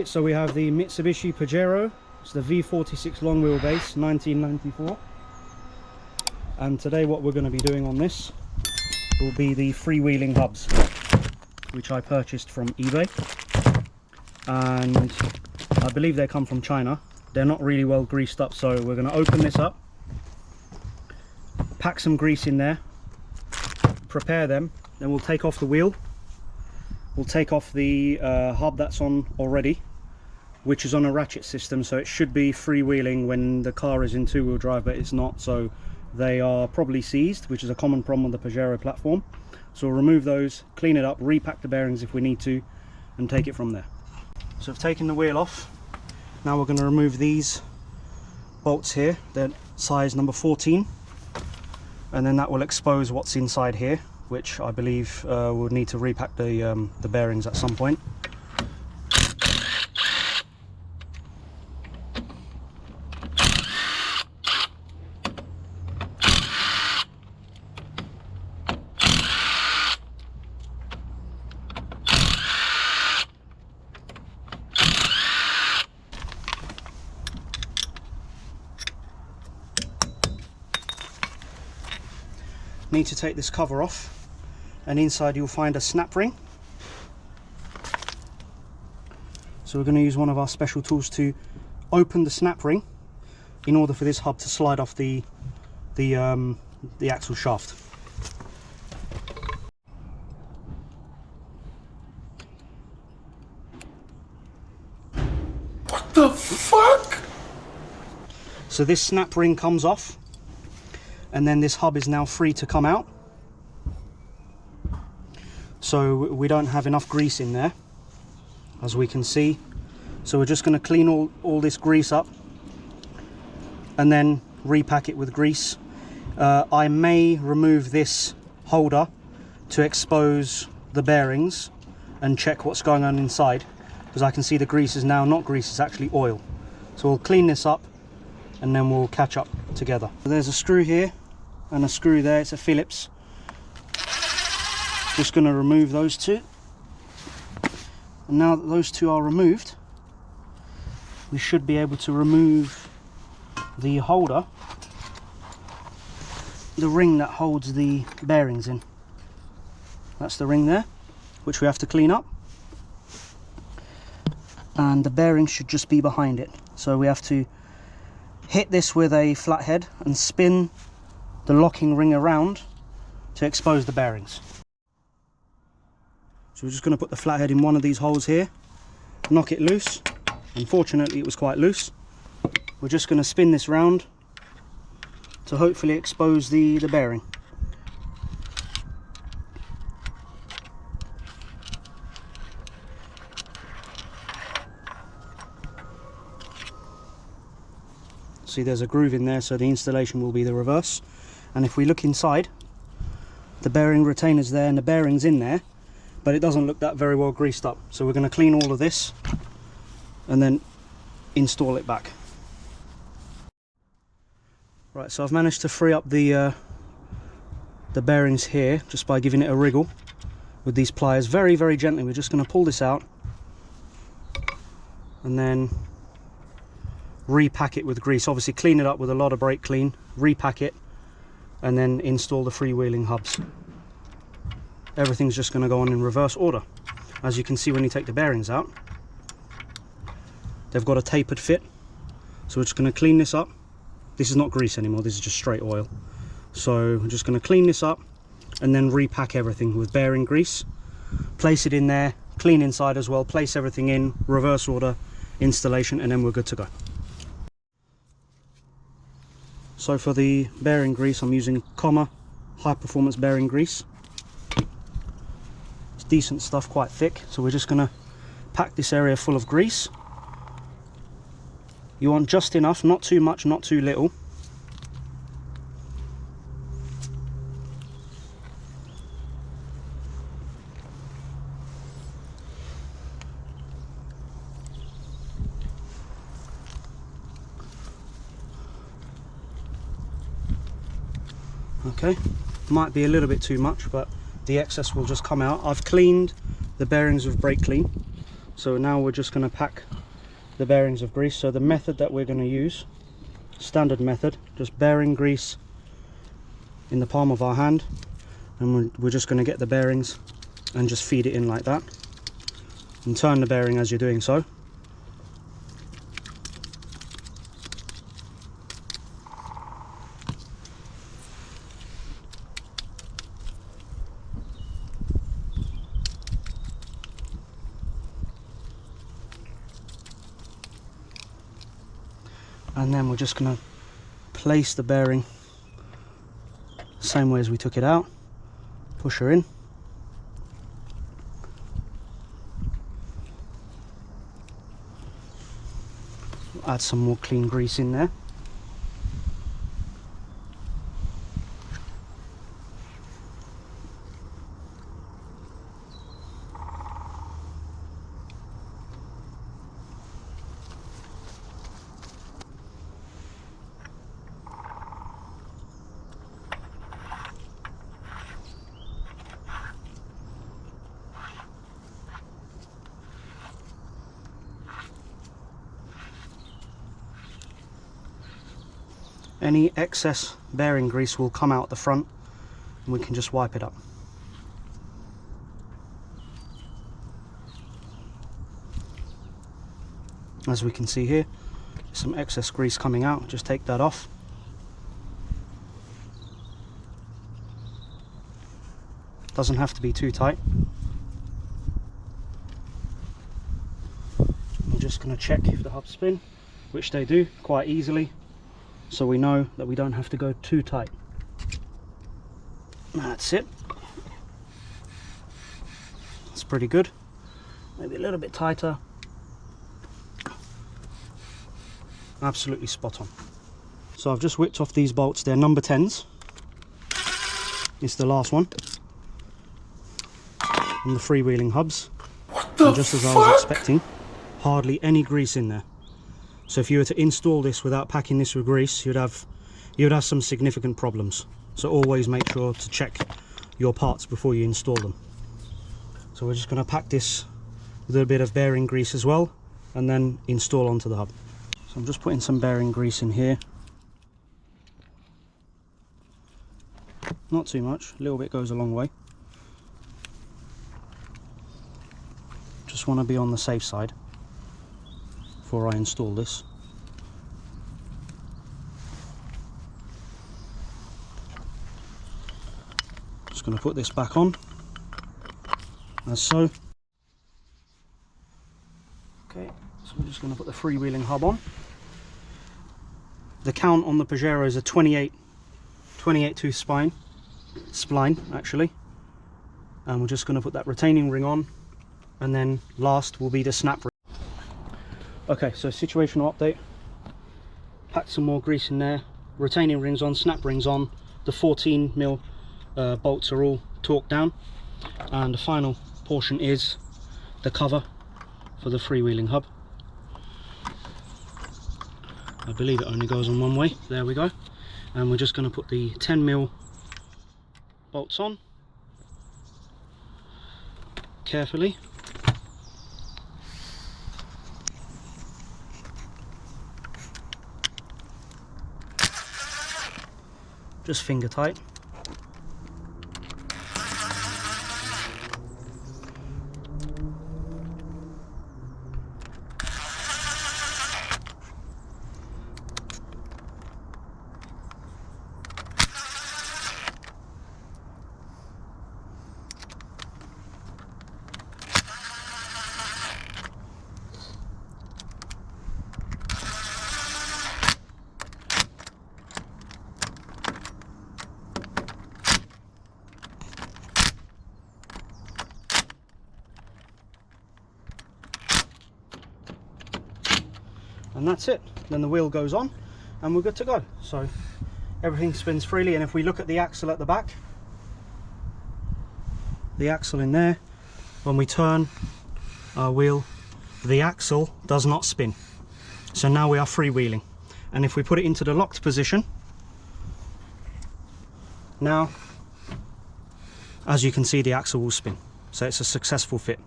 So we have the Mitsubishi Pajero, it's the V46 long wheelbase, 1994. And today what we're going to be doing on this will be the freewheeling hubs, which I purchased from eBay. And I believe they come from China. They're not really well greased up, so we're going to open this up, pack some grease in there, prepare them, then we'll take off the wheel. We'll take off the hub that's on already, which is on a ratchet system, so it should be freewheeling when the car is in two-wheel drive, but it's not, so they are probably seized, which is a common problem on the Pajero platform. So we'll remove those, clean it up, repack the bearings if we need to, and take it from there. So I've taken the wheel off. Now we're going to remove these bolts here. They're size number 14, and then that will expose what's inside here, which I believe we'll need to repack the bearings at some point. Need to take this cover off, and inside you'll find a snap ring. So we're going to use one of our special tools to open the snap ring in order for this hub to slide off the axle shaft. What the fuck? So this snap ring comes off, and then this hub is now free to come out. So we don't have enough grease in there, as we can see. So we're just going to clean all this grease up and then repack it with grease. I may remove this holder to expose the bearings and check what's going on inside, because I can see the grease is now not grease, it's actually oil. So we'll clean this up and then we'll catch up together. So there's a screw here and a screw there, it's a Phillips. Just going to remove those two, and now that those two are removed, we should be able to remove the holder, the ring that holds the bearings in. That's the ring there, which we have to clean up, and the bearing should just be behind it. So we have to hit this with a flathead and spin the locking ring around to expose the bearings. So we're just going to put the flathead in one of these holes here, knock it loose. Unfortunately it was quite loose. We're just going to spin this round to hopefully expose the bearing. See, there's a groove in there, so the installation will be the reverse. And if we look inside, the bearing retainer's there and the bearing's in there, but it doesn't look that very well greased up. So we're going to clean all of this and then install it back. Right, so I've managed to free up the bearings here just by giving it a wriggle with these pliers very, very gently. We're just going to pull this out and then repack it with grease. Obviously clean it up with a lot of brake clean, repack it, and then install the freewheeling hubs. Everything's just going to go on in reverse order. As you can see, when you take the bearings out, they've got a tapered fit. So we're just going to clean this up. This is not grease anymore, this is just straight oil. So we're just going to clean this up and then repack everything with bearing grease. Place it in there, clean inside as well, place everything in, reverse order, installation, and then we're good to go. So for the bearing grease, I'm using Comma high performance bearing grease. It's decent stuff, quite thick. So we're just going to pack this area full of grease. You want just enough, not too much, not too little. Okay, might be a little bit too much, but the excess will just come out. I've cleaned the bearings with brake clean, So now we're just going to pack the bearings of grease. So the method that we're going to use, standard method, just bearing grease in the palm of our hand, and we're just going to get the bearings and just feed it in like that, and turn the bearing as you're doing so. And then we're just going to place the bearing the same way as we took it out, push her in, add some more clean grease in there. Any excess bearing grease will come out the front and we can just wipe it up. As we can see here, some excess grease coming out, just take that off. Doesn't have to be too tight. I'm just going to check if the hubs spin, which they do quite easily. So we know that we don't have to go too tight. That's it. It's pretty good. Maybe a little bit tighter. Absolutely spot on. So I've just whipped off these bolts. They're number 10s. It's the last one. And the freewheeling hubs. And just as I was expecting, hardly any grease in there. So if you were to install this without packing this with grease, you'd have some significant problems. So always make sure to check your parts before you install them. So we're just going to pack this with a bit of bearing grease as well, and then install onto the hub. So I'm just putting some bearing grease in here. Not too much, a little bit goes a long way. Just want to be on the safe side before I install this. Just going to put this back on, as so. Okay, so we're just going to put the freewheeling hub on. The count on the Pajero is a 28 tooth spline actually, and we're just going to put that retaining ring on, and then last will be the snap ring. Okay, so situational update. Packed some more grease in there, retaining rings on, snap rings on, the 14mm bolts are all torqued down, and the final portion is the cover for the freewheeling hub. I believe it only goes on one way. There we go. And we're just going to put the 10mm bolts on carefully. Just finger tight. And that's it. Then the wheel goes on and we're good to go. So everything spins freely, and if we look at the axle at the back, the axle in there, when we turn our wheel, the axle does not spin. So now we are freewheeling, and if we put it into the locked position, now as you can see, the axle will spin. So it's a successful fit.